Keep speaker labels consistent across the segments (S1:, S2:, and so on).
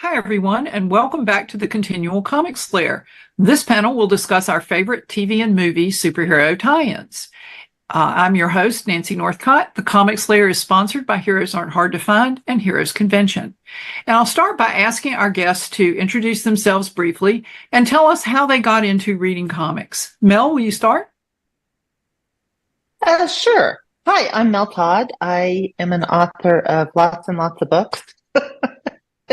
S1: Hi, everyone, and welcome back to the ConTinual Comics Lair. This panel will discuss our favorite TV and movie superhero tie-ins. I'm your host, Nancy Northcott. The Comics Lair is sponsored by Heroes Aren't Hard to Find and Heroes Convention. And I'll start by asking our guests to introduce themselves briefly and tell us how they got into reading comics. Mel, will you start?
S2: Sure. Hi, I'm Mel Todd. I am an author of lots and lots of books.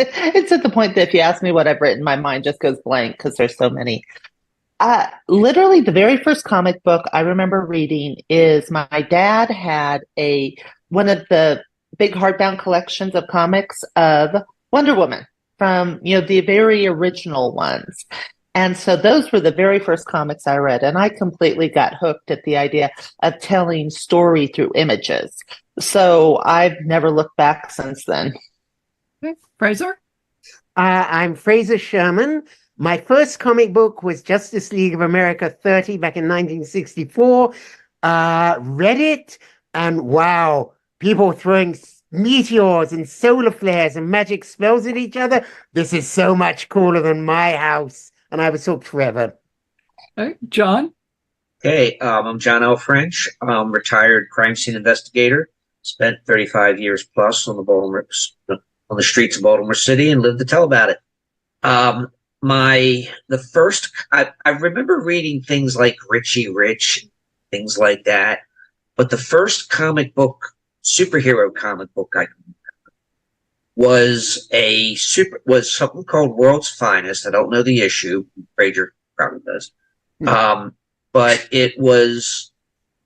S2: It's at the point that if you ask me what I've written, my mind just goes blank because there's so many. Literally, the very first comic book I remember reading is my dad had one of the big hardbound collections of comics of Wonder Woman from, the very original ones. And so those were the very first comics I read, and I completely got hooked at the idea of telling story through images. So I've never looked back since then.
S1: Okay. Fraser?
S3: I'm Fraser Sherman. My first comic book was Justice League of America 30 back in 1964. Read it, and wow, people throwing meteors and solar flares and magic spells at each other. This is so much cooler than my house. And I was hooked forever.
S1: Okay. John?
S4: Hey, I'm John L. French. I'm retired crime scene investigator. Spent 35 years plus on the streets of Baltimore City and lived to tell about it. I remember reading things like Richie Rich, things like that. But the first superhero comic book I can was something called World's Finest. I don't know the issue. Fraser probably does. But it was,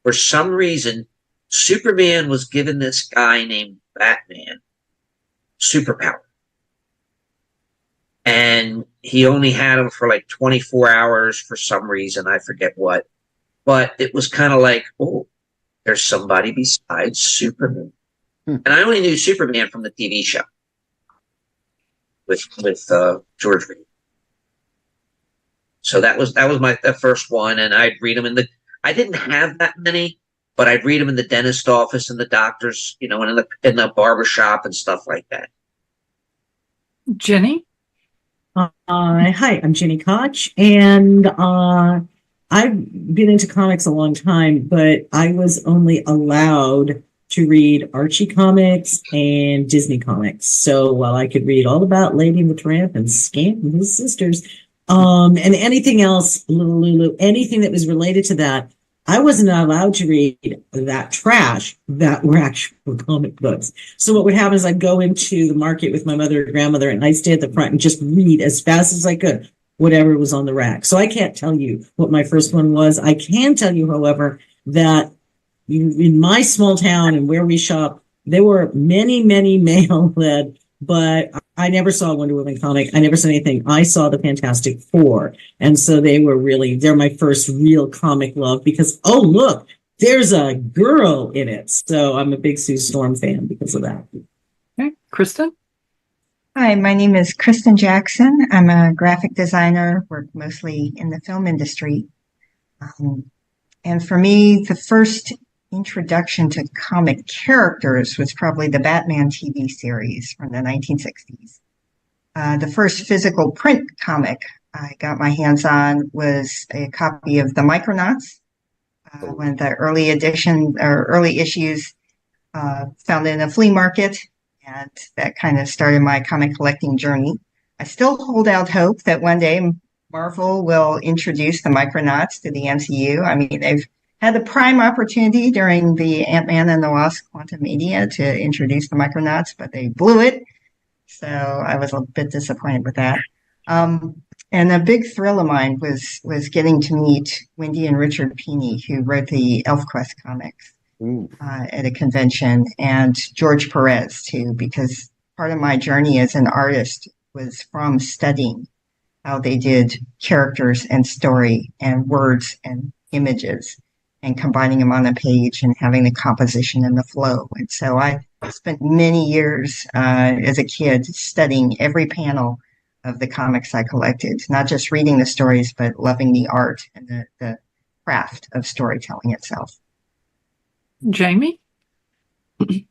S4: for some reason, Superman was given this guy named Batman superpower. And he only had him for like 24 hours for some reason. I forget what. But it was kind of like, oh, there's somebody besides Superman. And I only knew Superman from the TV show with George Reed. So that was my first one, and I'd read them I didn't have that many, but I'd read them in the dentist office and the doctors, and in the barber shop and stuff like that.
S1: Jenny?
S5: Hi, I'm Gini Koch, and I've been into comics a long time, but I was only allowed to read Archie comics and Disney comics. So while I could read all about Lady and the Tramp and Scamp and his sisters, and anything else, Little Lulu, anything that was related to that, I wasn't allowed to read that trash that were actual comic books. So what would happen is I'd go into the market with my mother and grandmother, and I'd stay at the front and just read as fast as I could whatever was on the rack. So I can't tell you what my first one was. I can tell you, however, that in my small town and where we shop, there were many, many male-led, but I never saw a Wonder Woman comic. I never saw anything. I saw the Fantastic Four. And so they're my first real comic love because, oh, look, there's a girl in it. So I'm a big Sue Storm fan because of that.
S1: Okay. Kristin?
S6: Hi, my name is Kristin Jackson. I'm a graphic designer, work mostly in the film industry. And for me, the first introduction to comic characters was probably the Batman TV series from the 1960s. The first physical print comic I got my hands on was a copy of the Micronauts, one of the early issues found in a flea market, and that kind of started my comic collecting journey. I still hold out hope that one day Marvel will introduce the Micronauts to the MCU. I mean, they've had the prime opportunity during the Ant-Man and the Wasp Quantumania to introduce the Micronauts, but they blew it. So I was a bit disappointed with that. And a big thrill of mine was getting to meet Wendy and Richard Pini, who wrote the ElfQuest comics at a convention, and George Perez, too, because part of my journey as an artist was from studying how they did characters and story and words and images and combining them on a page and having the composition and the flow. And so I spent many years as a kid studying every panel of the comics I collected, not just reading the stories, but loving the art and the craft of storytelling itself.
S1: Jamie?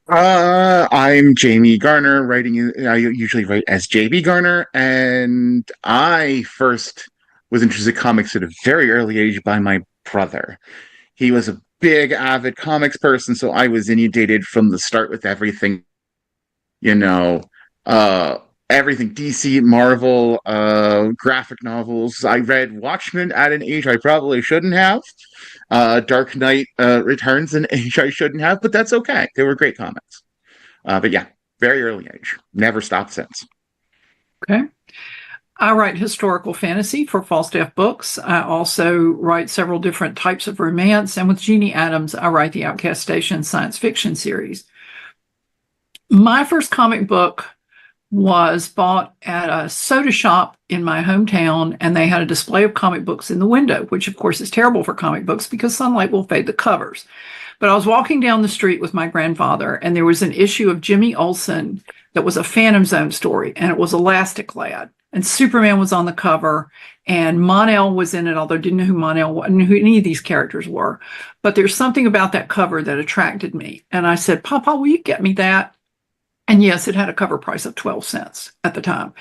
S7: I'm Jamie Garner, I usually write as JB Garner, and I first was interested in comics at a very early age by my brother. He was a big, avid comics person, so I was inundated from the start with everything, you know, uh, everything DC, Marvel, graphic novels. I read Watchmen at an age I probably shouldn't have. Dark Knight Returns an age I shouldn't have, but that's okay. They were great comics. But yeah, very early age. Never stopped since.
S1: Okay. I write historical fantasy for Falstaff Books. I also write several different types of romance. And with Jeannie Adams, I write the Outcast Station science fiction series. My first comic book was bought at a soda shop in my hometown, and they had a display of comic books in the window, which of course is terrible for comic books because sunlight will fade the covers. But I was walking down the street with my grandfather, and there was an issue of Jimmy Olsen that was a Phantom Zone story, and it was Elastic Lad. And Superman was on the cover, and Mon-El was in it, although I didn't know who Mon-El was, who any of these characters were. But there's something about that cover that attracted me. And I said, Papa, will you get me that? And yes, it had a cover price of 12 cents at the time.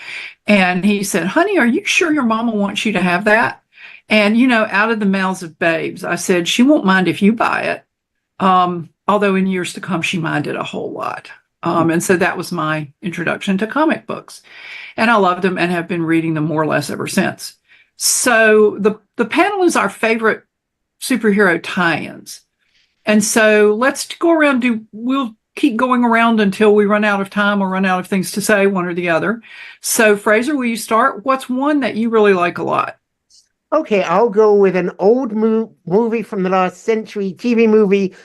S1: And he said, honey, are you sure your mama wants you to have that? And, out of the mouths of babes, I said, she won't mind if you buy it. Although in years to come, she minded a whole lot. And so that was my introduction to comic books. And I loved them and have been reading them more or less ever since. So the panel is our favorite superhero tie-ins. And so let's go around, we'll keep going around until we run out of time or run out of things to say, one or the other. So Fraser, will you start? What's one that you really like a lot?
S3: Okay, I'll go with an old movie from the last century, TV movie,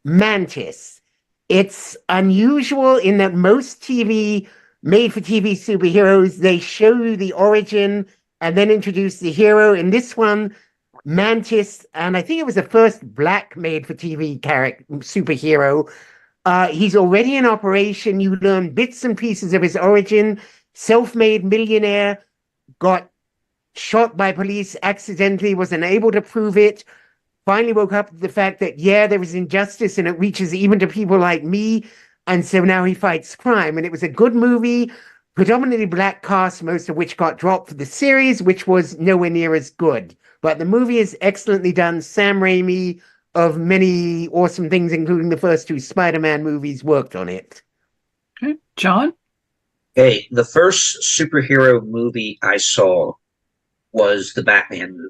S3: Mantis. It's unusual in that most made-for-TV superheroes, they show you the origin and then introduce the hero. In this one, Mantis, and I think it was the first black made-for-TV superhero. He's already in operation. You learn bits and pieces of his origin. Self-made millionaire, got shot by police accidentally, was unable to prove it. Finally woke up to the fact that, there is injustice and it reaches even to people like me. And so now he fights crime. And it was a good movie, predominantly black cast, most of which got dropped for the series, which was nowhere near as good. But the movie is excellently done. Sam Raimi, of many awesome things, including the first two Spider-Man movies, worked on it.
S1: Okay. John?
S4: Hey, the first superhero movie I saw was the Batman movie.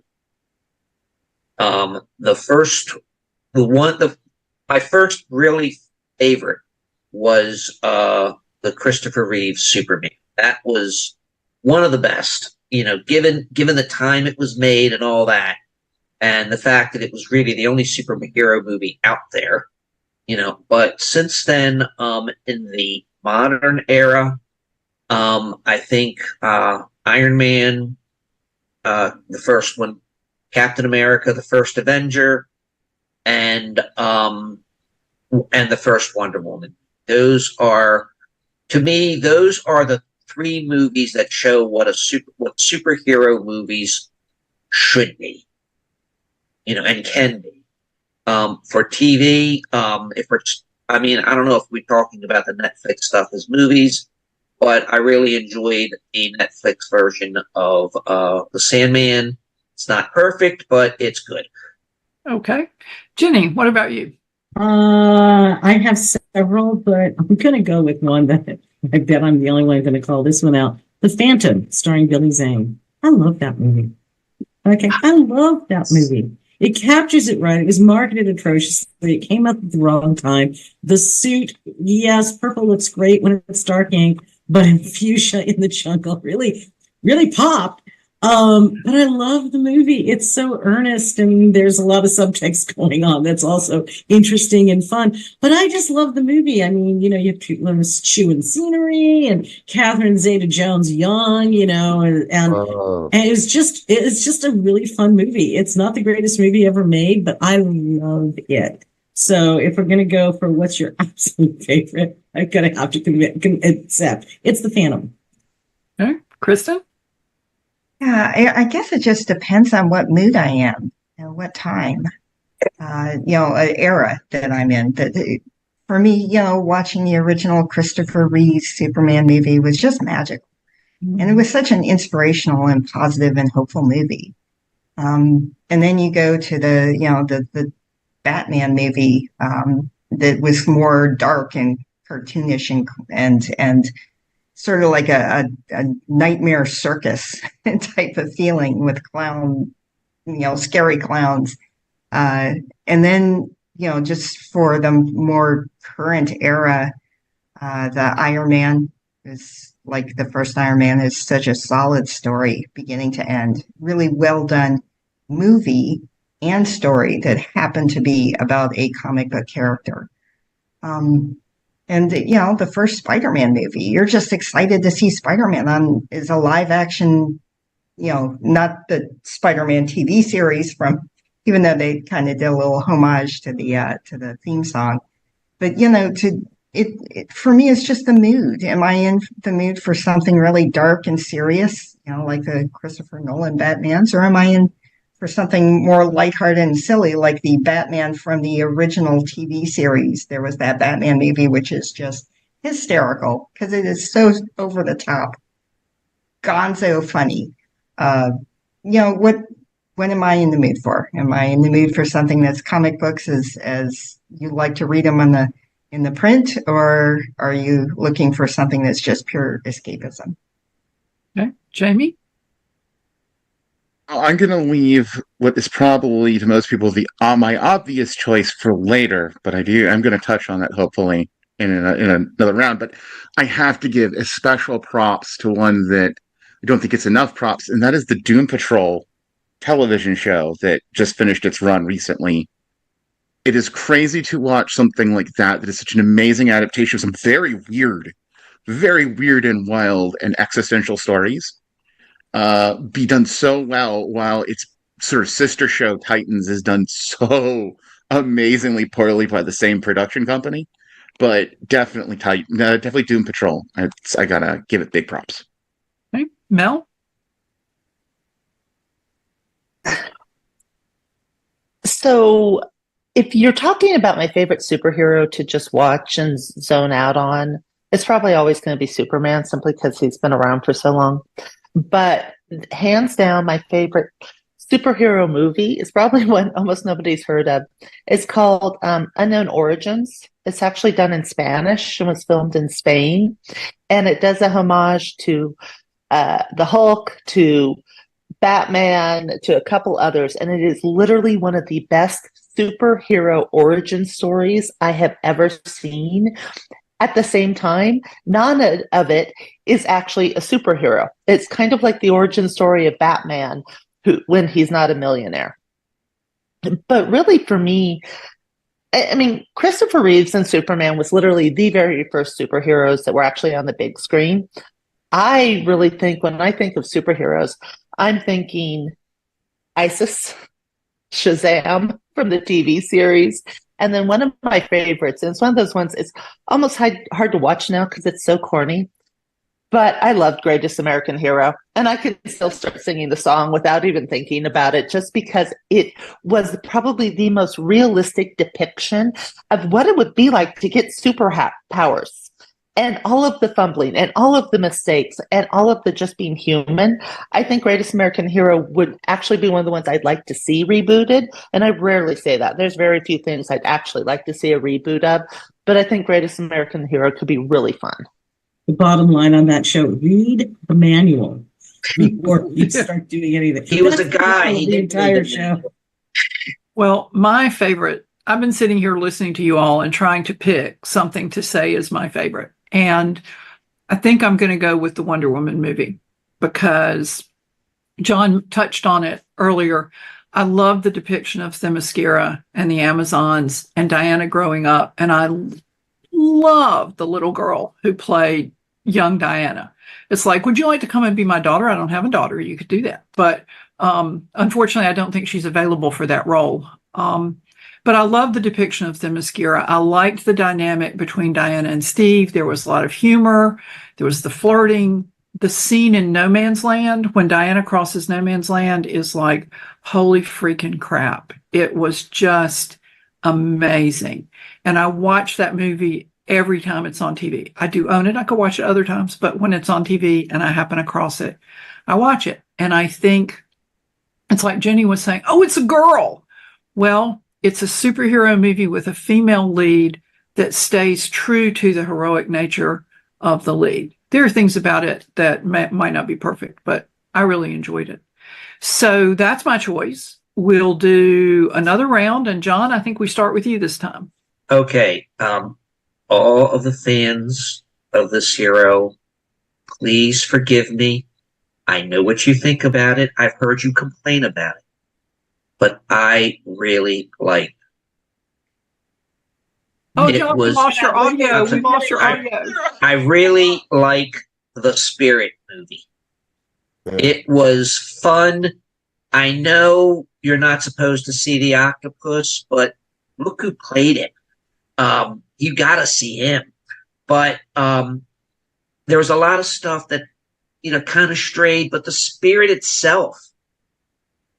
S4: My first really favorite was the Christopher Reeve Superman. That was one of the best, given the time it was made and all that. And the fact that it was really the only superhero movie out there, but since then, in the modern era, I think Iron Man, the first one, Captain America, the first Avenger, and the first Wonder Woman. Those are the three movies that show what superhero movies should be. And can be. For TV, I don't know if we're talking about the Netflix stuff as movies, but I really enjoyed the Netflix version of The Sandman. It's not perfect, but it's good.
S1: Okay. Jenny, what about you?
S5: I have several, but I'm going to go with one that I bet I'm the only one going to call this one out. The Phantom, starring Billy Zane. I love that movie. Okay, I love that movie. It captures it right. It was marketed atrociously. It came out at the wrong time. The suit, yes, purple looks great when it's dark ink, but fuchsia in the jungle really, really popped. But I love the movie. It's so earnest, and there's a lot of subtext going on that's also interesting and fun. But I just love the movie. I mean, you have people chewing scenery and Catherine Zeta-Jones young, and it's just a really fun movie. It's not the greatest movie ever made, but I love it. So if we're gonna go for what's your absolute favorite, I'm gonna have to accept it's The Phantom.
S1: Okay, Kristin?
S6: Yeah, I guess it just depends on what mood I am and what time, era that I'm in. for me, watching the original Christopher Reeve Superman movie was just magical. And it was such an inspirational and positive and hopeful movie. And then you go to the Batman movie, that was more dark and cartoonish and sort of like a nightmare circus type of feeling with scary clowns. And then, just for the more current era, the Iron Man is like the first Iron Man is such a solid story, beginning to end. Really well done movie and story that happened to be about a comic book character. And the first Spider-Man movie, you're just excited to see Spider-Man is a live action, not the Spider-Man TV series even though they kind of did a little homage to the theme song. But, for me, it's just the mood. Am I in the mood for something really dark and serious, like the Christopher Nolan Batmans, or am I in for something more lighthearted and silly, like the Batman from the original TV series? There was that Batman movie, which is just hysterical because it is so over the top, gonzo funny. What am I in the mood for? Am I in the mood for something that's comic books as you like to read them in the print, or are you looking for something that's just pure escapism?
S1: Okay, Jamie?
S7: I'm going to leave what is probably to most people my obvious choice for later, but I'm going to touch on that hopefully in another round. But I have to give a special props to one that I don't think it's enough props, and that is the Doom Patrol television show that just finished its run recently. It is crazy to watch something like that is such an amazing adaptation of some very weird and wild and existential stories be done so well, while its sort of sister show Titans is done so amazingly poorly by the same production company. But definitely definitely Doom Patrol. I gotta give it big props.
S1: Okay. Mel?
S2: So if you're talking about my favorite superhero to just watch and zone out on, it's probably always going to be Superman, simply because he's been around for so long. But hands down, my favorite superhero movie is probably one almost nobody's heard of. It's called Unknown Origins. It's actually done in Spanish and was filmed in Spain. And it does a homage to the Hulk, to Batman, to a couple others. And it is literally one of the best superhero origin stories I have ever seen. At the same time, none of it is actually a superhero. It's kind of like the origin story of Batman, when he's not a millionaire. But really, for me, I mean, Christopher Reeves and Superman was literally the very first superheroes that were actually on the big screen. I really think when I think of superheroes, I'm thinking ISIS, Shazam from the TV series. And then one of my favorites, and it's one of those ones, it's almost hard to watch now because it's so corny, but I loved Greatest American Hero. And I could still start singing the song without even thinking about it, just because it was probably the most realistic depiction of what it would be like to get superpowers. And all of the fumbling and all of the mistakes and all of the just being human. I think Greatest American Hero would actually be one of the ones I'd like to see rebooted. And I rarely say that. There's very few things I'd actually like to see a reboot of. But I think Greatest American Hero could be really fun.
S5: The bottom line on that show, read the manual before you start doing anything.
S4: He was a guy.
S5: The entire show.
S1: Well, my favorite, I've been sitting here listening to you all and trying to pick something to say is my favorite. And I think I'm going to go with the Wonder Woman movie because John touched on it earlier. I love the depiction of Themyscira and the Amazons and Diana growing up. And I love the little girl who played young Diana. It's like, would you like to come and be my daughter? I don't have a daughter. You could do that. But unfortunately, I don't think she's available for that role. But I love the depiction of Themyscira. I liked the dynamic between Diana and Steve. There was a lot of humor. There was the flirting. The scene in No Man's Land, when Diana crosses No Man's Land, is like, holy freaking crap. It was just amazing. and I watch that movie every time it's on TV. I do own it. I could watch it other times, but when it's on TV and I happen across it, I watch it. And I think it's like Jenny was saying, oh, it's a girl. Well, it's a superhero movie with a female lead that stays true to the heroic nature of the lead. There are things about it that might not be perfect, but I really enjoyed it. So that's my choice. We'll do another round. And John, I think we start with you this time.
S4: Okay. All of the fans of this hero, please forgive me. I know what you think about it. I've heard you complain about it. But I really like.
S1: Oh, John, we lost your audio. We lost your audio.
S4: I really like the Spirit movie. It was fun. I know you're not supposed to see the octopus, but look who played it. You got to see him. But there was a lot of stuff that, kind of strayed, but the Spirit itself,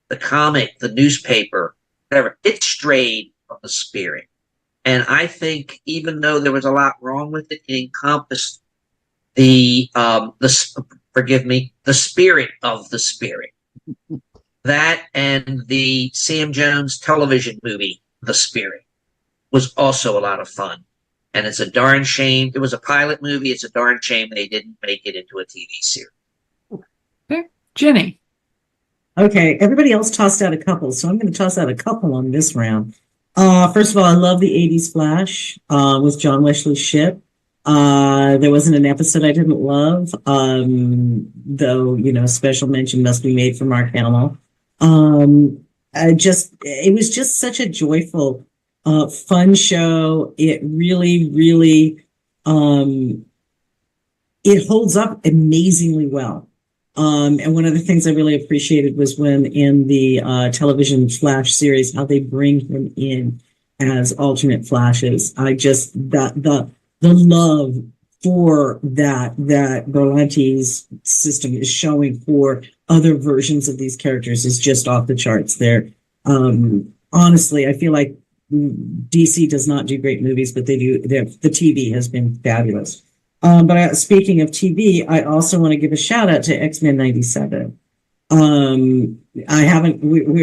S4: the comic, the newspaper, whatever, it strayed from the Spirit. And I think even though there was a lot wrong with it, it encompassed the spirit of the Spirit. That and the Sam Jones television movie, The Spirit, was also a lot of fun. And it's a darn shame. It was a pilot movie. It's a darn shame they didn't make it into a TV series.
S1: Okay. Jenny.
S5: Okay, everybody else tossed out a couple, so I'm going to toss out a couple on this round. First of all, I love the 80s Flash with John Wesley Shipp. There wasn't an episode I didn't love, though, special mention must be made for Mark Hamill. It was just such a joyful, fun show. It really, really, it holds up amazingly well. And one of the things I really appreciated was when in the television Flash series, how they bring him in as alternate Flashes. The love for that Berlanti's system is showing for other versions of these characters is just off the charts there. Honestly, I feel like DC does not do great movies, but they do. The TV has been fabulous. But speaking of TV, I also want to give a shout out to X-Men 97. We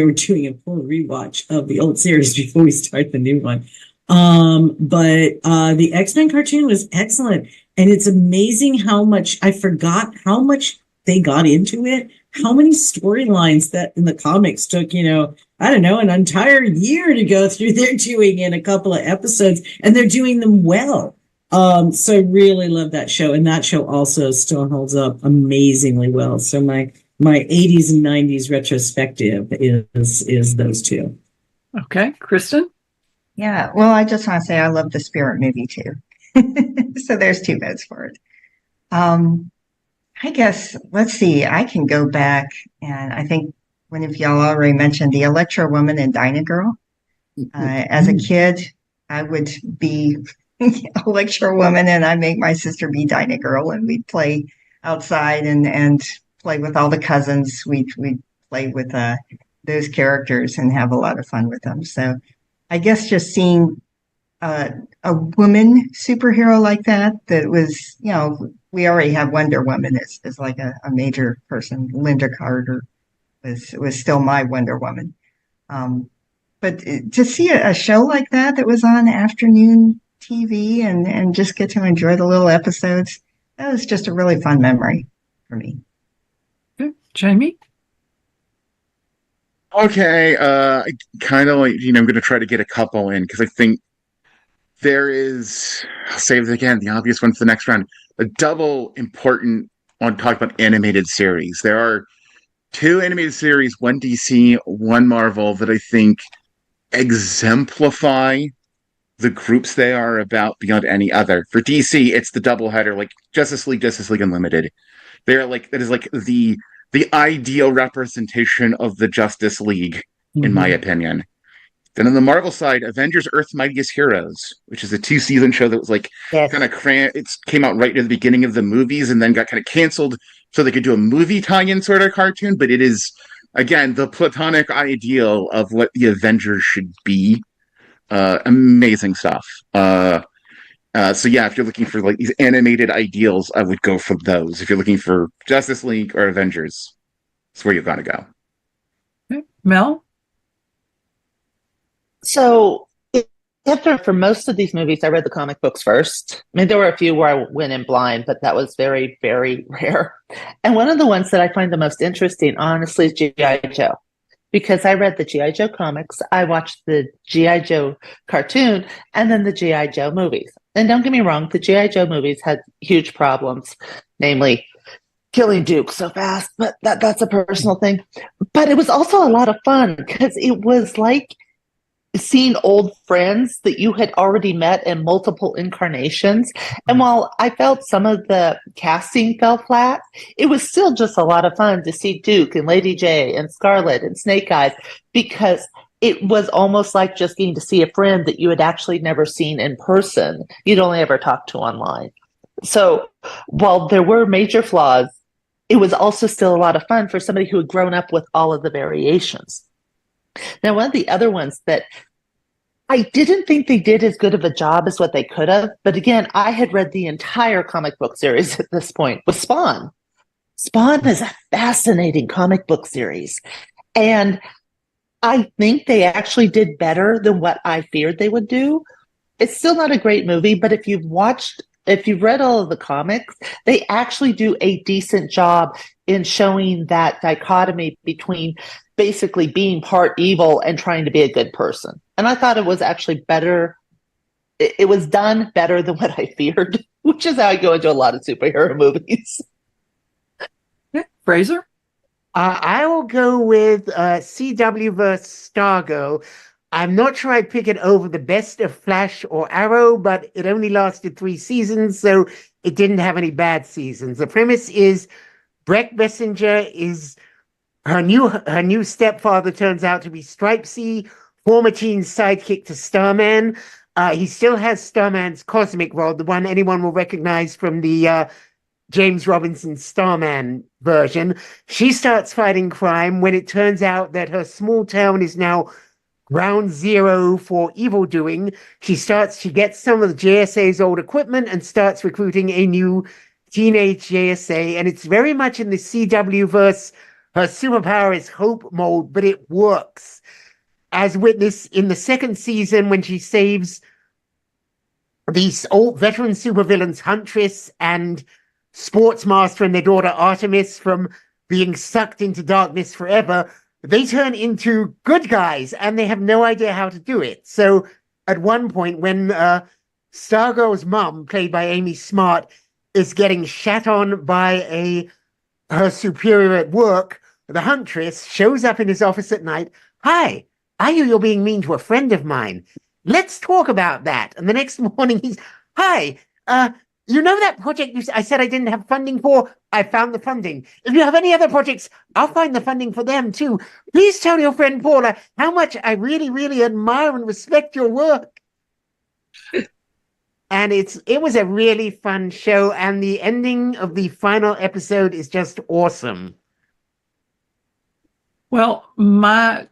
S5: were doing a full rewatch of the old series before we start the new one. But the X-Men cartoon was excellent. And it's amazing how much I forgot how much they got into it, how many storylines that in the comics took, I don't know, an entire year to go through. They're doing in a couple of episodes, and they're doing them well. So I really love that show, and that show also still holds up amazingly well. So my 80s and 90s retrospective is those two.
S1: Okay, Kristin?
S6: Yeah, well, I just want to say I love the Spirit movie too. So there's 2 votes for it. I guess, let's see, I can go back, and I think one of y'all already mentioned the Electro Woman and Dyna Girl. As a kid, I would be Electro Woman, and I make my sister be Dyna Girl, and we'd play outside and play with all the cousins. We'd play with those characters and have a lot of fun with them. So I guess just seeing a woman superhero like that was, we already have Wonder Woman as like a major person. Linda Carter was still my Wonder Woman. But to see a show like that was on afternoon TV and just get to enjoy the little episodes, that was just a really fun memory for me.
S1: Good. Jamie?
S7: Okay, kind of like, I'm going to try to get a couple in because I think there is, I'll save it again, the obvious one for the next round, a double important on talk about animated series. There are 2 animated series, one DC, one Marvel, that I think exemplify the groups they are about beyond any other. For DC, it's the doubleheader, like Justice League Unlimited. They're like, that is like the ideal representation of the Justice League, in my opinion. Then on the Marvel side, Avengers Earth's Mightiest Heroes, which is a 2-season show that was like kind of it came out right near the beginning of the movies and then got kind of canceled so they could do a movie tie-in sort of cartoon. But it is, again, the platonic ideal of what the Avengers should be. Amazing stuff. So yeah, if you're looking for like these animated ideals, I would go for those. If you're looking for Justice League or Avengers, that's where you're gonna go.
S1: Okay. Mel?
S2: So for most of these movies, I read the comic books first. I mean, there were a few where I went in blind, but that was very, very rare. And one of the ones that I find the most interesting, honestly, is G.I. Joe. Because I read the G.I. Joe comics, I watched the G.I. Joe cartoon, and then the G.I. Joe movies. And don't get me wrong, the G.I. Joe movies had huge problems, namely killing Duke so fast, but that's a personal thing. But it was also a lot of fun because it was like seeing old friends that you had already met in multiple incarnations. And while I felt some of the casting fell flat, it was still just a lot of fun to see Duke and Lady J and Scarlet and Snake Eyes, because it was almost like just getting to see a friend that you had actually never seen in person. You'd only ever talked to online. So while there were major flaws, it was also still a lot of fun for somebody who had grown up with all of the variations. Now, one of the other ones that I didn't think they did as good of a job as what they could have, but again, I had read the entire comic book series at this point, was Spawn. Spawn is a fascinating comic book series. And I think they actually did better than what I feared they would do. It's still not a great movie, but if you've read all of the comics, they actually do a decent job in showing that dichotomy between basically being part evil and trying to be a good person. And I thought it was actually better. It was done better than what I feared, which is how I go into a lot of superhero movies.
S1: Yeah. Fraser?
S3: I will go with CW vs. Stargirl. I'm not sure I'd pick it over the best of Flash or Arrow, but it only lasted 3 seasons, so it didn't have any bad seasons. The premise is Breck Messenger is her new stepfather turns out to be Stripesy, former teen sidekick to Starman. He still has Starman's cosmic rod, the one anyone will recognize from the James Robinson Starman version. She starts fighting crime when it turns out that her small town is now ground zero for evil doing. She gets some of the JSA's old equipment and starts recruiting a new teenage JSA. And it's very much in the CW verse. Her superpower is hope mode, but it works. As witnessed in the second season when she saves these old veteran supervillains Huntress and Sportsmaster and their daughter Artemis from being sucked into darkness forever. They turn into good guys and they have no idea how to do it. So at one point when Stargirl's mom, played by Amy Smart, is getting shat on by her superior at work, the Huntress shows up in his office at night. Hi, I hear you're being mean to a friend of mine. Let's talk about that. And the next morning he's, hi, you know that project I said I didn't have funding for? I found the funding. If you have any other projects, I'll find the funding for them too. Please tell your friend Paula how much I really, really admire and respect your work. And it was a really fun show, and the ending of the final episode is just awesome.
S1: Well, my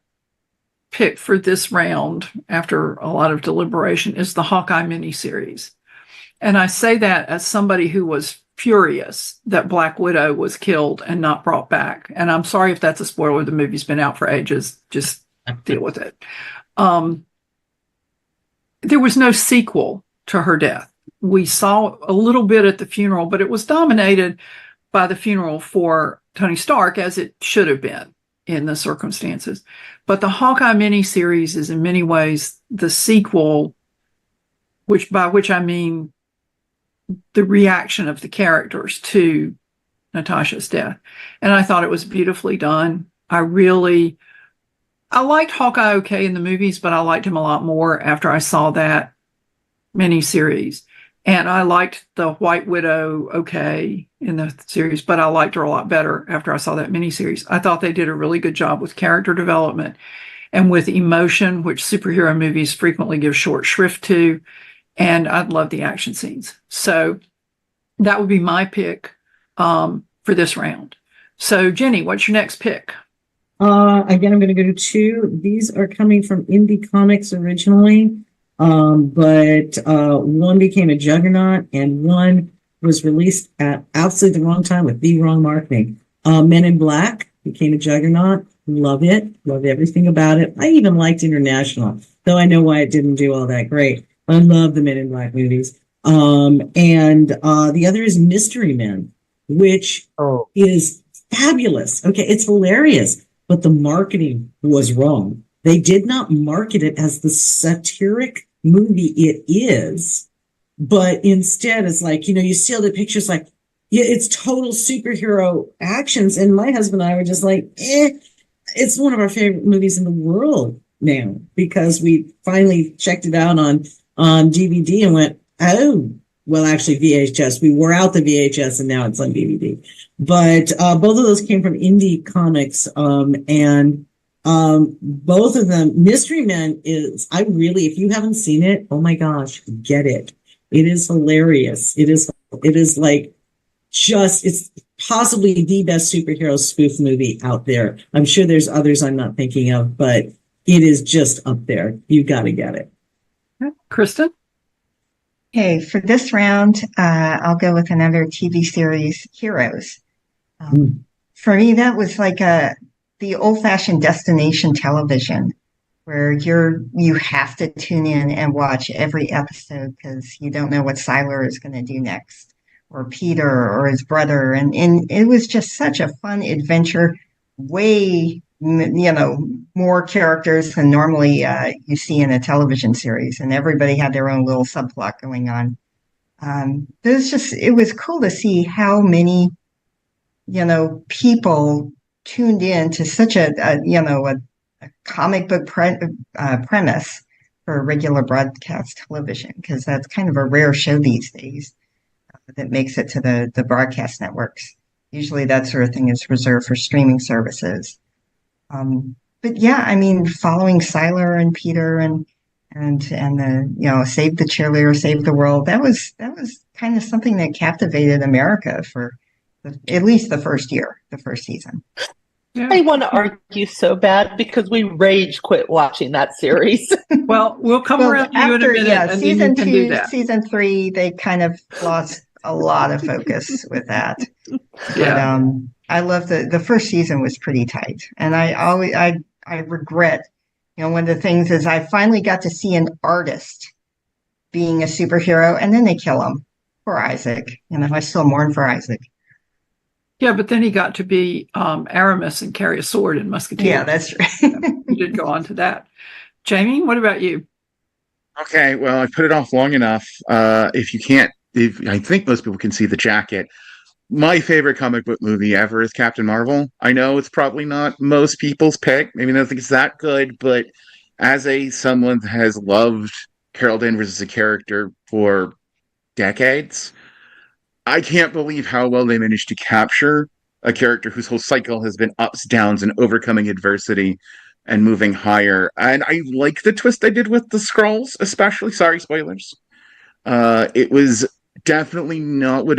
S1: pick for this round, after a lot of deliberation, is the Hawkeye miniseries. And I say that as somebody who was furious that Black Widow was killed and not brought back. And I'm sorry if that's a spoiler. The movie's been out for ages. Just deal with it. There was no sequel to her death. We saw a little bit at the funeral, but it was dominated by the funeral for Tony Stark, as it should have been in the circumstances. But the Hawkeye miniseries is in many ways the sequel, by which I mean the reaction of the characters to Natasha's death. And I thought it was beautifully done. I liked Hawkeye okay in the movies, but I liked him a lot more after I saw that miniseries. And I liked the White Widow okay in the series, but I liked her a lot better after I saw that miniseries. I thought they did a really good job with character development and with emotion, which superhero movies frequently give short shrift to. And I love the action scenes. So that would be my pick for this round. So Jenny, what's your next pick?
S5: Again, I'm going to go to 2. These are coming from Indie Comics originally. But one became a juggernaut, and one was released at absolutely the wrong time with the wrong marketing. Men in Black became a juggernaut. Love it. Love everything about it. I even liked International, though I know why it didn't do all that great. I love the Men in Black movies. And the other is Mystery Men, which is fabulous. Okay, it's hilarious, but the marketing was wrong. They did not market it as the satiric movie it is, but instead it's like, you see all the pictures like, yeah, it's total superhero actions. And my husband and I were just like, it's one of our favorite movies in the world now, because we finally checked it out on DVD and went, oh, well, actually VHS. We wore out the VHS and now it's on DVD. But both of those came from indie comics. And both of them, Mystery Men is, if you haven't seen it, oh my gosh, get it. It is hilarious. It is like, it's possibly the best superhero spoof movie out there. I'm sure there's others I'm not thinking of, but it is just up there. You got to get it.
S1: Kristin?
S6: Okay, for this round, I'll go with another TV series, Heroes. For me, that was like the old-fashioned destination television, where you have to tune in and watch every episode because you don't know what Siler is going to do next, or Peter or his brother, and it was just such a fun adventure. Way, more characters than normally you see in a television series, and everybody had their own little subplot going on. It was cool to see how many, people tuned in to such a comic book premise for regular broadcast television, because that's kind of a rare show these days that makes it to the broadcast networks. Usually that sort of thing is reserved for streaming services. But yeah, I mean, following Siler and Peter and the, save the cheerleader, save the world, that was kind of something that captivated America for at least the first season.
S1: Yeah.
S2: I want to argue so bad because we rage quit watching that series.
S1: Well, we'll come around to you in a minute.
S6: Yeah,
S1: and
S6: season
S1: then you can do
S6: 2,
S1: that.
S6: season 3, they kind of lost a lot of focus with that.
S1: Yeah.
S6: But I love the first season was pretty tight, and I regret, one of the things is I finally got to see an artist being a superhero, and then they kill him. Poor Isaac. I still mourn for Isaac.
S1: Yeah, but then he got to be Aramis and carry a sword in Musketeers.
S6: Yeah, that's right.
S1: He did go on to that. Jamie, what about you?
S7: Okay, well, I put it off long enough. I think most people can see the jacket. My favorite comic book movie ever is Captain Marvel. I know it's probably not most people's pick. Maybe they don't think it's that good, but as someone that has loved Carol Danvers as a character for decades, I can't believe how well they managed to capture a character whose whole cycle has been ups, downs, and overcoming adversity and moving higher. And I like the twist they did with the Skrulls, especially. Sorry, spoilers. It was definitely not what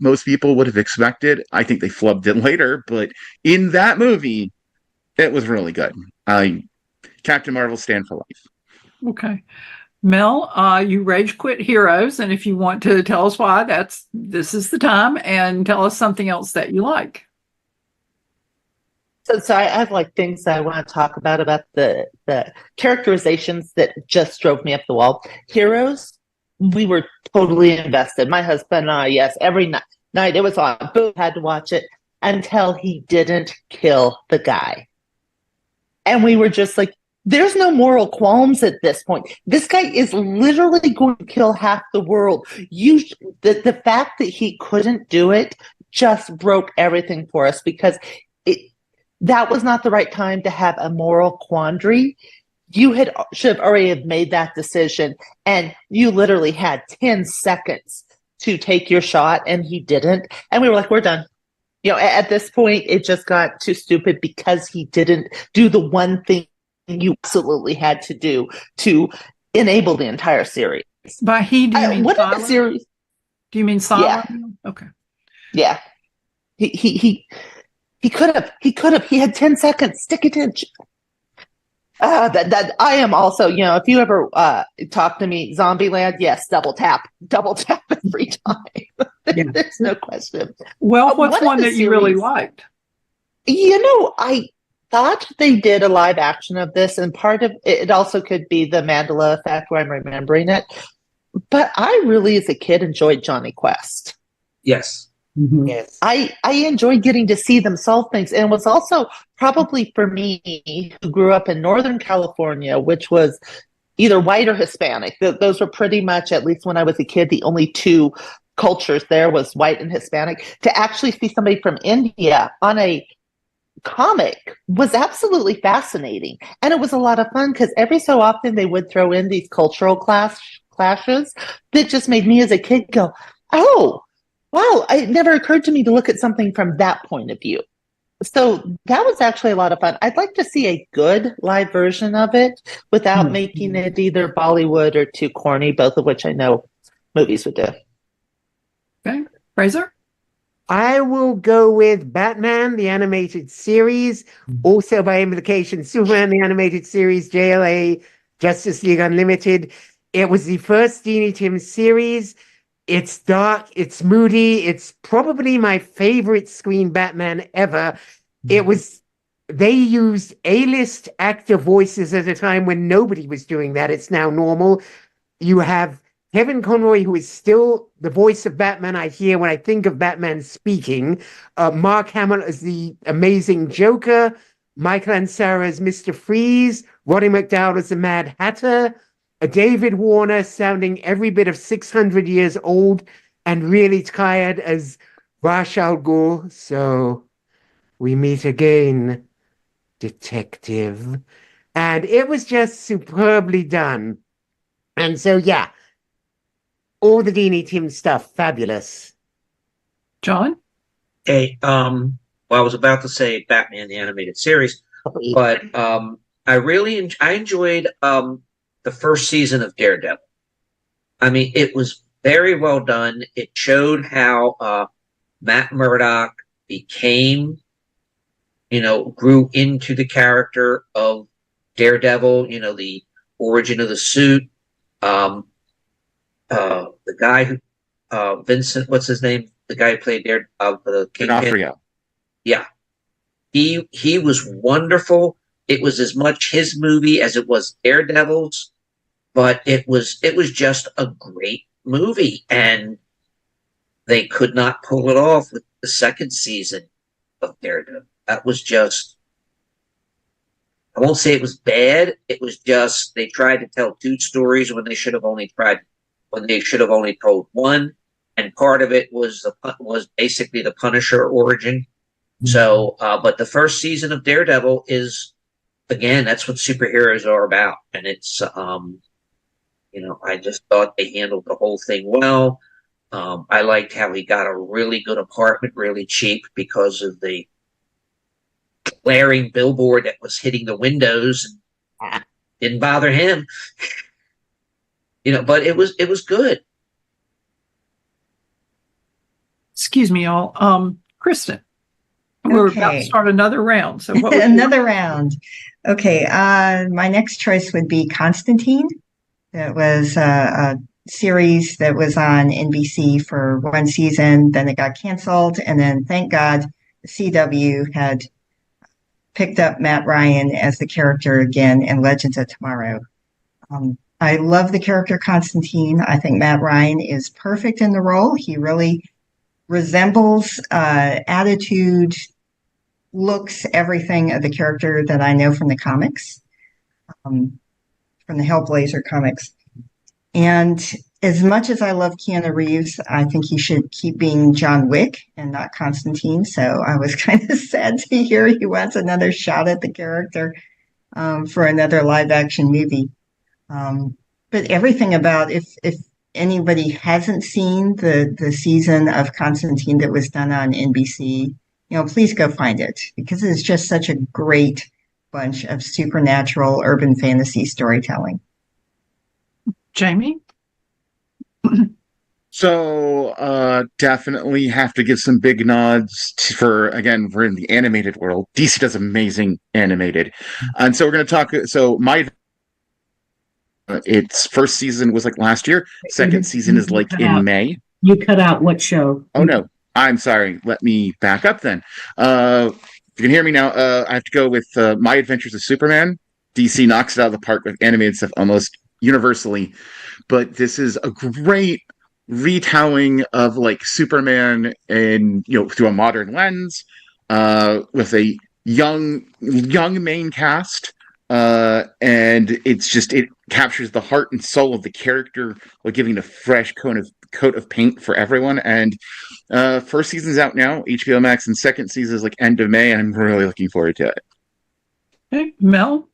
S7: most people would have expected. I think they flubbed it later, but in that movie, it was really good. Captain Marvel stand for life.
S1: Okay. Mel, you rage quit Heroes, and if you want to tell us why, this is the time, and tell us something else that you like.
S2: So I have things that I want to talk about the characterizations that just drove me up the wall. Heroes, we were totally invested. My husband and I, yes, every night it was on. Both had to watch it until he didn't kill the guy. And we were just like, there's no moral qualms at this point. This guy is literally going to kill half the world. The fact that he couldn't do it just broke everything for us, because that was not the right time to have a moral quandary. You should have already have made that decision, and you literally had 10 seconds to take your shot, and he didn't. And we were like, we're done. At this point, it just got too stupid because he didn't do the one thing you absolutely had to do to enable the entire series.
S1: By he, do you mean
S2: what
S1: Siler?
S2: The series?
S1: Do you mean Siler?
S2: Yeah.
S1: Okay.
S2: Yeah. He could have. He had 10 seconds. Stick it in. That I am also, if you ever talk to me, Zombieland, yes, double tap every time. There's no question.
S1: Well, what's one that you really liked?
S2: I thought they did a live action of this, and part of it also could be the Mandela effect where I'm remembering it. But I really, as a kid, enjoyed Johnny Quest.
S4: Yes.
S3: Mm-hmm. Yes.
S2: I enjoyed getting to see them solve things. And it was also probably for me, who grew up in Northern California, which was either white or Hispanic. Those were pretty much, at least when I was a kid, the only two cultures there was white and Hispanic. To actually see somebody from India on a comic was absolutely fascinating. And it was a lot of fun because every so often they would throw in these cultural clashes that just made me as a kid go, oh, wow, it never occurred to me to look at something from that point of view. So that was actually a lot of fun. I'd like to see a good live version of it without making it either Bollywood or too corny, both of which I know movies would do.
S1: Okay. Fraser?
S3: I will go with Batman, the animated series, also by implication, Superman, the animated series, JLA, Justice League Unlimited. It was the first Gini Tim series. It's dark, it's moody, it's probably my favorite screen Batman ever. They used A-list actor voices at a time when nobody was doing that. It's now normal. You have Kevin Conroy, who is still the voice of Batman I hear when I think of Batman speaking. Mark Hamill as the amazing Joker. Michael Ansara as Mr. Freeze. Roddy McDowall as the Mad Hatter. David Warner sounding every bit of 600 years old and really tired as Ra's al Ghul. So we meet again, detective. And it was just superbly done. And so, yeah, all the Gini Tim stuff, fabulous.
S1: John?
S4: Okay, well, I was about to say Batman the Animated Series, but I enjoyed the first season of Daredevil. I mean, it was very well done. It showed how Matt Murdock became, grew into the character of Daredevil, the origin of the suit. The guy who, Vincent, what's his name? The guy who played the Kingpin. Yeah. He was wonderful. It was as much his movie as it was Daredevil's, but it was just a great movie, and they could not pull it off with the second season of Daredevil. That was just, I won't say it was bad. It was just they tried to tell two stories when they should have only told one, and part of it was basically the Punisher origin. So, but the first season of Daredevil is, again, that's what superheroes are about. And it's, I just thought they handled the whole thing well. I liked how he got a really good apartment, really cheap, because of the glaring billboard that was hitting the windows and didn't bother him. But it was good.
S1: Excuse me, y'all. Kristin. We're about to start another round. So what
S6: another round. Okay. My next choice would be Constantine. That was a series that was on NBC for one season. Then it got canceled. And then, thank God, the CW had picked up Matt Ryan as the character again in Legends of Tomorrow. I love the character Constantine. I think Matt Ryan is perfect in the role. He really resembles attitude, looks, everything of the character that I know from the comics, from the Hellblazer comics. And as much as I love Keanu Reeves, I think he should keep being John Wick and not Constantine. So I was kind of sad to hear he wants another shot at the character for another live action movie. But everything about, if anybody hasn't seen the season of Constantine that was done on NBC, please go find it, because it's just such a great bunch of supernatural urban fantasy storytelling.
S1: Jamie?
S7: So, definitely have to give some big nods again, we're in the animated world. DC does amazing animated. And so we're going to talk. So, its first season was like last year. Second season is like in May.
S5: You cut out what show?
S7: Oh, no. I'm sorry. Let me back up then. If you can hear me now, I have to go with My Adventures of Superman. DC knocks it out of the park with animated stuff almost universally. But this is a great retelling of like Superman and through a modern lens, with a young main cast, and it captures the heart and soul of the character while giving it a fresh coat of paint for everyone. And first season's out now, HBO Max, and second season is like end of May, and I'm really looking forward to it.
S1: Hey, Mel?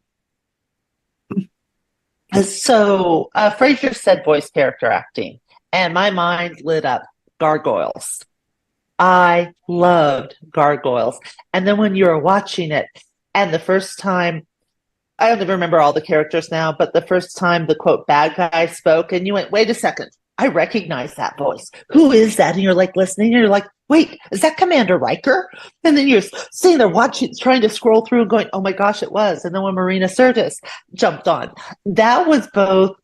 S2: So, Fraser said voice character acting, and my mind lit up. Gargoyles. I loved Gargoyles. And then when you were watching it, and the first time, I don't even remember all the characters now, but the first time the quote bad guy spoke, and you went, wait a second, I recognize that voice. Who is that? And you're like listening, and you're like, wait, is that Commander Riker? And then you're sitting there watching, trying to scroll through and going, oh my gosh, it was. And then when Marina Sirtis jumped on, that was both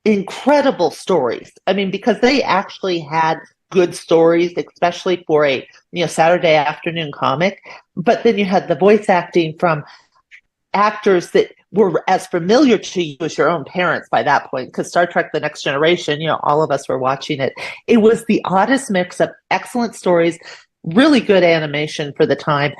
S2: incredible stories. I mean, because they actually had good stories, especially for a Saturday afternoon comic. But then you had the voice acting from actors that were as familiar to you as your own parents by that point, because Star Trek The Next Generation, all of us were watching it. It was the oddest mix of excellent stories, really good animation for the time,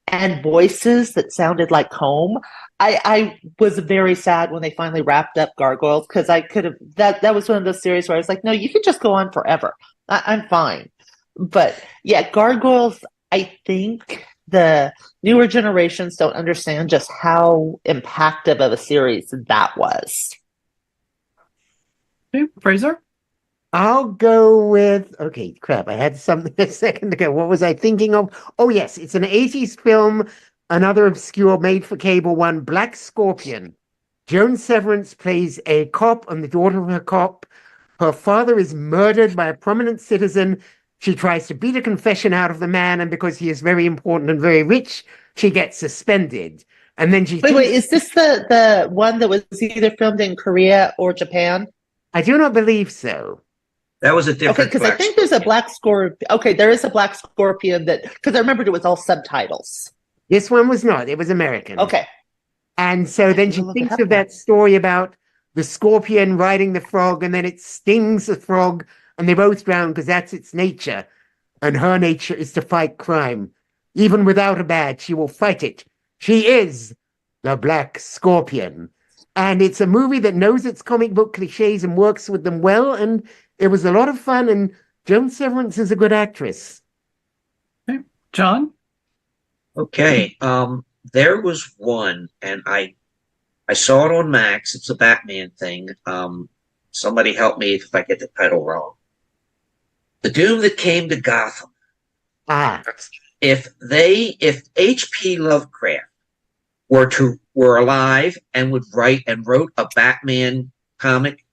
S2: and voices that sounded like home. I was very sad when they finally wrapped up Gargoyles, because I could have, that was one of those series where I was like, no, you could just go on forever. I'm fine. But yeah, Gargoyles, I think the newer generations don't understand just how impactful of a series that was.
S1: Okay, Fraser?
S3: I'll go with, okay, crap, I had something a second ago. What was I thinking of? Oh, yes, it's an 80s film, another obscure made-for-cable one, Black Scorpion. Joan Severance plays a cop and the daughter of her cop. Her father is murdered by a prominent citizen. She tries to beat a confession out of the man, and because he is very important and very rich, she gets suspended. And then she
S2: Wait, is this the one that was either filmed in Korea or Japan?
S3: I do not believe so.
S4: That was a different.
S2: Okay, because I think there's a Black Scorpion. Okay, there is a Black Scorpion because I remembered it was all subtitles.
S3: This one was not. It was American.
S2: Okay.
S3: And so then she thinks of that story about the scorpion riding the frog, and then it stings the frog, and they both drown because that's its nature. And her nature is to fight crime. Even without a badge, she will fight it. She is the Black Scorpion. And it's a movie that knows its comic book cliches and works with them well, and it was a lot of fun, and Joan Severance is a good actress.
S1: Okay. John?
S4: Okay. There was one, and I saw it on Max. It's a Batman thing. Somebody help me if I get the title wrong. The Doom That Came to Gotham. If H.P. Lovecraft were alive and wrote a Batman comic,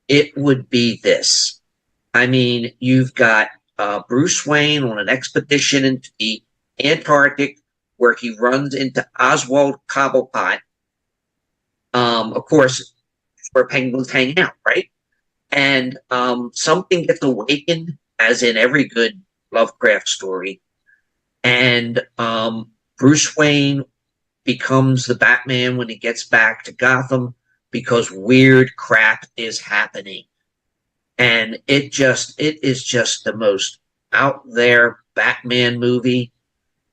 S4: it would be this. I mean, you've got Bruce Wayne on an expedition into the Antarctic where he runs into Oswald Cobblepot. Of course, where penguins hang out, right? And something gets awakened, as in every good Lovecraft story. And Bruce Wayne becomes the Batman when he gets back to Gotham because weird crap is happening. And it is just the most out there Batman movie.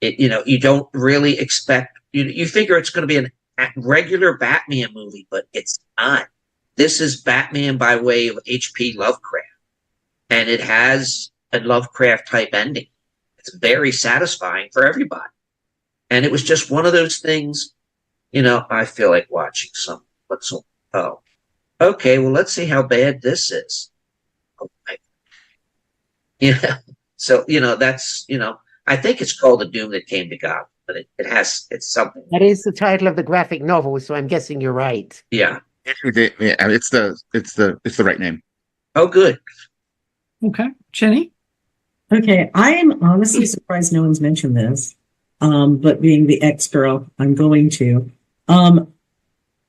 S4: You don't really expect, you figure it's going to be a regular Batman movie, but it's not. This is Batman by way of H.P. Lovecraft. And it has a Lovecraft type ending. It's very satisfying for everybody. And it was just one of those things, I feel like watching something. Okay, well, let's see how bad this is. So, that's, I think it's called The Doom That Came to Gotham, but it's something.
S3: That is the title of the graphic novel, so I'm guessing you're right.
S4: Yeah.
S7: It's the right name.
S4: Oh, good.
S1: Okay. Jenny?
S5: Okay, I am honestly surprised no one's mentioned this. But being the ex-girl, I'm going to.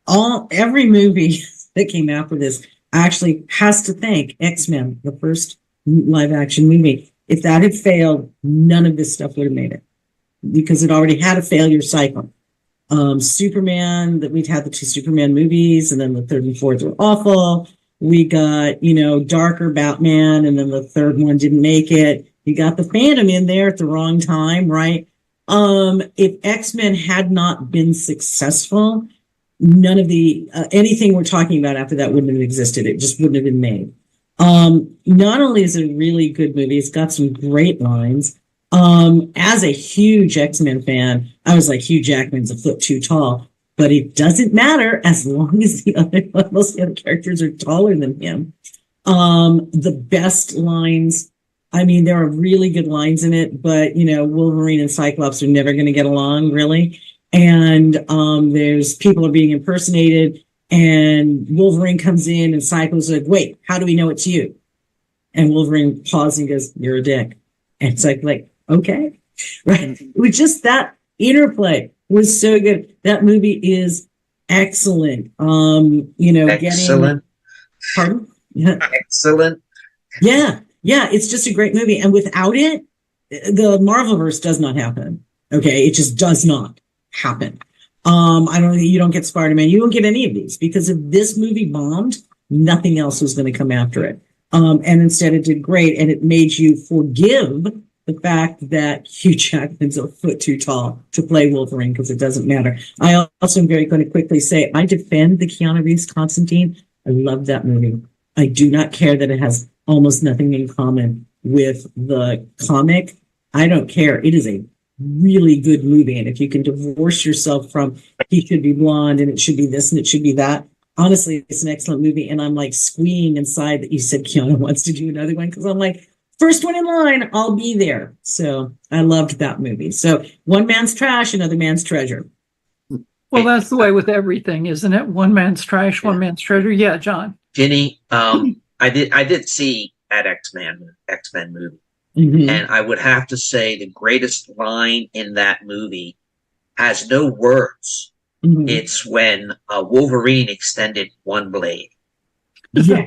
S5: Every movie that came after this actually has to thank X-Men, the first live action movie. If that had failed, none of this stuff would have made it because it already had a failure cycle. Superman, that we'd had the 2 Superman movies, and then the 3rd and 4th were awful. We got, darker Batman, and then the 3rd one didn't make it. You got the Phantom in there at the wrong time, right? If X-Men had not been successful, none of the anything we're talking about after that wouldn't have existed. It just wouldn't have been made. Not only is it a really good movie, it's got some great lines. As a huge X-Men fan, I was like, Hugh Jackman's a foot too tall, but it doesn't matter as long as most of the other characters are taller than him. The best lines, I mean, there are really good lines in it, but Wolverine and Cyclops are never going to get along, really. And there's people are being impersonated, and Wolverine comes in, and Cyclops is like, "Wait, how do we know it's you?" And Wolverine pauses and goes, "You're a dick." And it's like, okay, right? It was just that interplay was so good. That movie is excellent.
S4: Excellent.
S5: Pardon?
S4: Excellent.
S5: Yeah, it's just a great movie, and without it, the Marvelverse does not happen. Okay, it just does not happen. You don't get Spider-Man, you don't get any of these, because if this movie bombed, nothing else was going to come after it. And instead it did great, and it made you forgive the fact that Hugh Jackman's a foot too tall to play Wolverine, because it doesn't matter. I also am going to quickly say, I defend the Keanu Reeves Constantine. I love that movie. I do not care that it has almost nothing in common with the comic. I don't care. It is a really good movie. And if you can divorce yourself from he should be blonde and it should be this and it should be that, honestly, it's an excellent movie. And I'm like squeeing inside that you said Keanu wants to do another one, because I'm like, first one in line, I'll be there. So I loved that movie. So one man's trash, another man's treasure.
S1: Well, that's the way with everything, isn't it? One man's trash, one man's treasure. Yeah, John.
S4: Ginny, I did see that X-Men movie.
S5: Mm-hmm.
S4: And I would have to say the greatest line in that movie has no words.
S5: Mm-hmm.
S4: It's when Wolverine extended one blade.
S5: Yeah.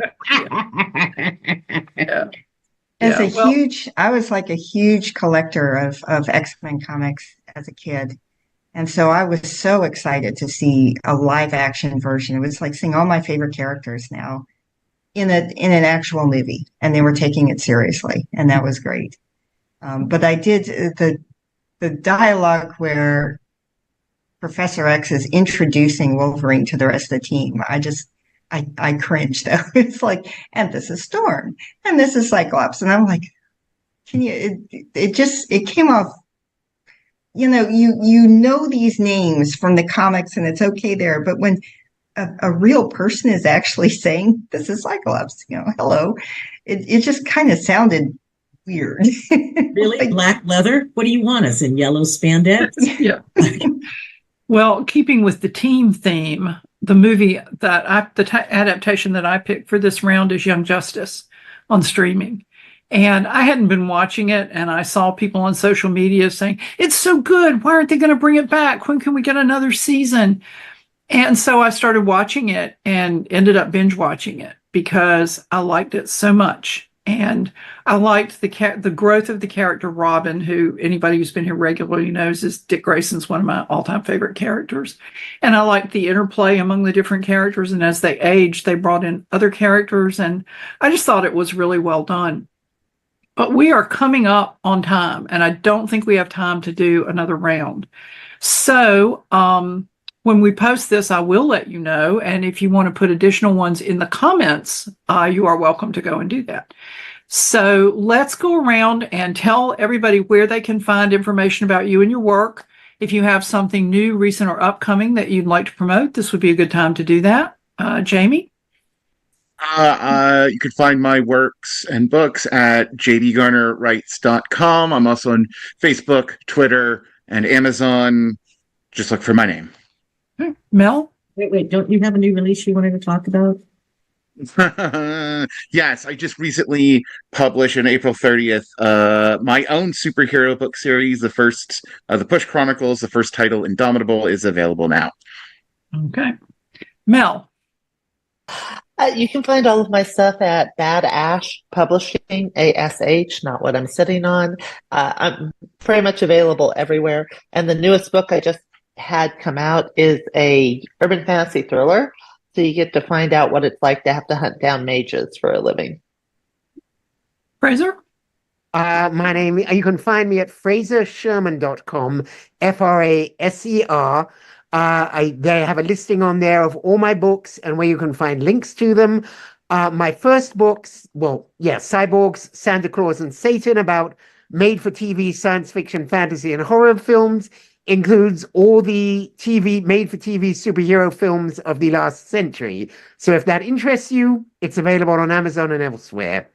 S6: I was like a huge collector of X-Men comics as a kid. And so I was so excited to see a live action version. It was like seeing all my favorite characters now in an actual movie, and they were taking it seriously, and that was great. But I did the dialogue where Professor X is introducing Wolverine to the rest of the team. I cringed though. It's like, and this is Storm, and this is Cyclops, and I'm like, it came off. You know these names from the comics, and it's okay there, but when a real person is actually saying this is Cyclops, hello, it just kind of sounded weird.
S5: Really? Like, black leather? What do you want us in, yellow spandex?
S1: Yeah. Well, keeping with the team theme, the movie adaptation that I picked for this round is Young Justice on streaming. And I hadn't been watching it, and I saw people on social media saying, it's so good. Why aren't they going to bring it back? When can we get another season? And so I started watching it and ended up binge watching it because I liked it so much. And I liked the growth of the character Robin, who anybody who's been here regularly knows is Dick Grayson's one of my all-time favorite characters. And I liked the interplay among the different characters. And as they aged, they brought in other characters. And I just thought it was really well done. But we are coming up on time, and I don't think we have time to do another round. So when we post this, I will let you know. And if you want to put additional ones in the comments, you are welcome to go and do that. So let's go around and tell everybody where they can find information about you and your work. If you have something new, recent, or upcoming that you'd like to promote, this would be a good time to do that. Jamie?
S7: You can find my works and books at jdgarnerwrites.com. I'm also on Facebook, Twitter, and Amazon. Just look for my name.
S1: Mel?
S5: Wait, don't you have a new release you wanted to talk about?
S7: Yes, I just recently published on April 30th my own superhero book series. The first, The Push Chronicles, the first title, Indomitable, is available now.
S1: Okay. Mel.
S2: You can find all of my stuff at Bad Ash Publishing, ASH, not what I'm sitting on. I'm pretty much available everywhere. And the newest book I just had come out is a urban fantasy thriller. So you get to find out what it's like to have to hunt down mages for a living.
S1: Fraser?
S3: My name, you can find me at frasersherman.com, FRASER. They have a listing on there of all my books and where you can find links to them. My first books, Cyborgs, Santa Claus, and Satan, about made-for-TV science fiction, fantasy, and horror films, includes all the made-for-TV superhero films of the last century. So if that interests you, it's available on Amazon and elsewhere.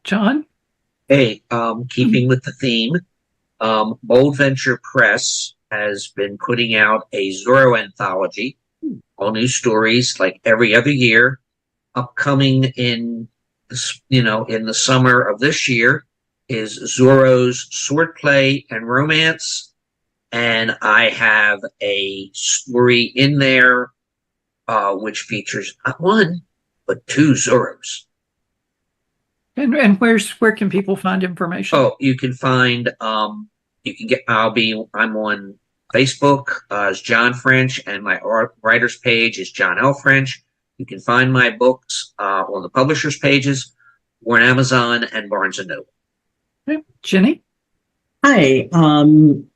S1: John?
S4: Hey, keeping with the theme, Bold Venture Press has been putting out a Zorro anthology, all new stories like every other year. Upcoming in the summer of this year is Zorro's Swordplay and Romance, and I have a story in there which features not one but two Zorros.
S1: And where can people find information?
S4: Oh, you can find I'm on Facebook as John French, and my writer's page is John L. French. You can find my books on the publisher's pages or on Amazon and Barnes & Noble.
S1: Okay. Ginny?
S5: Hi.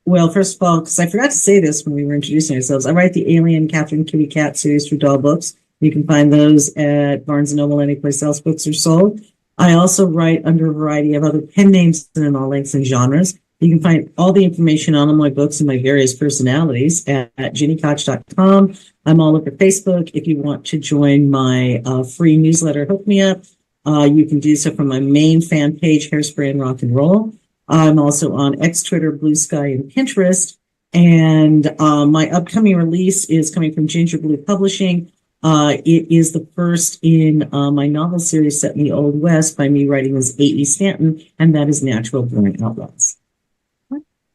S5: Well, first of all, because I forgot to say this when we were introducing ourselves, I write the Alien Catherine Kitty Cat series for doll books. You can find those at Barnes & Noble, any place else books are sold. I also write under a variety of other pen names and in all lengths and genres. You can find all the information on my books and my various personalities at GiniKoch.com. I'm all over Facebook. If you want to join my free newsletter, hook me up. You can do so from my main fan page, Hairspray and Rock and Roll. I'm also on X, Twitter, Blue Sky, and Pinterest. And my upcoming release is coming from Ginger Blue Publishing. It is the first in my novel series set in the Old West by me writing as A.E. Stanton, and that is Natural Born Outlaws.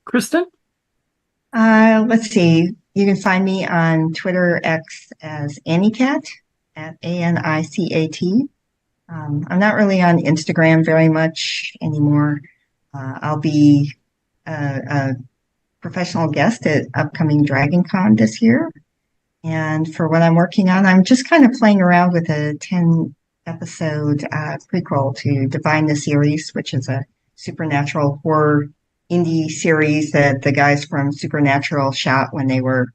S1: Kristin?
S6: Let's see. You can find me on Twitter X as Annicat, at ANICAT. I'm not really on Instagram very much anymore. I'll be a professional guest at upcoming Dragon Con this year. And for what I'm working on, I'm just kind of playing around with a 10-episode prequel to Divine the Series, which is a supernatural horror indie series that the guys from Supernatural shot when they were,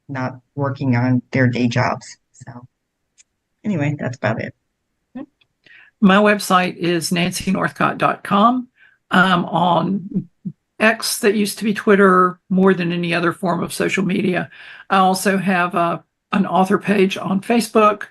S6: not working on their day jobs. So anyway, that's about it.
S1: My website is nancynorthcott.com. I'm on X, that used to be Twitter, more than any other form of social media. I also have an author page on Facebook,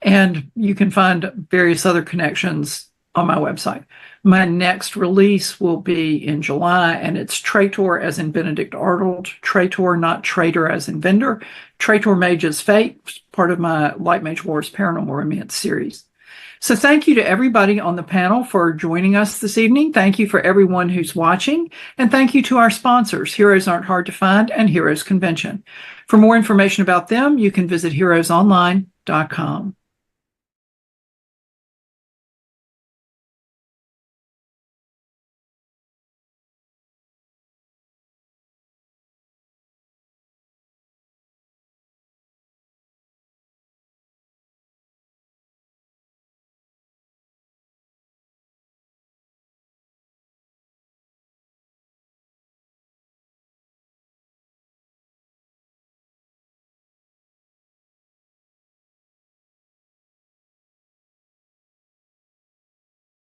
S1: and you can find various other connections on my website. My next release will be in July, and it's Traitor as in Benedict Arnold. Traitor, not traitor as in vendor. Traitor Mage's Fate, part of my Light Mage Wars Paranormal Romance series. So thank you to everybody on the panel for joining us this evening. Thank you for everyone who's watching. And thank you to our sponsors, Heroes Aren't Hard to Find and Heroes Convention. For more information about them, you can visit heroesonline.com.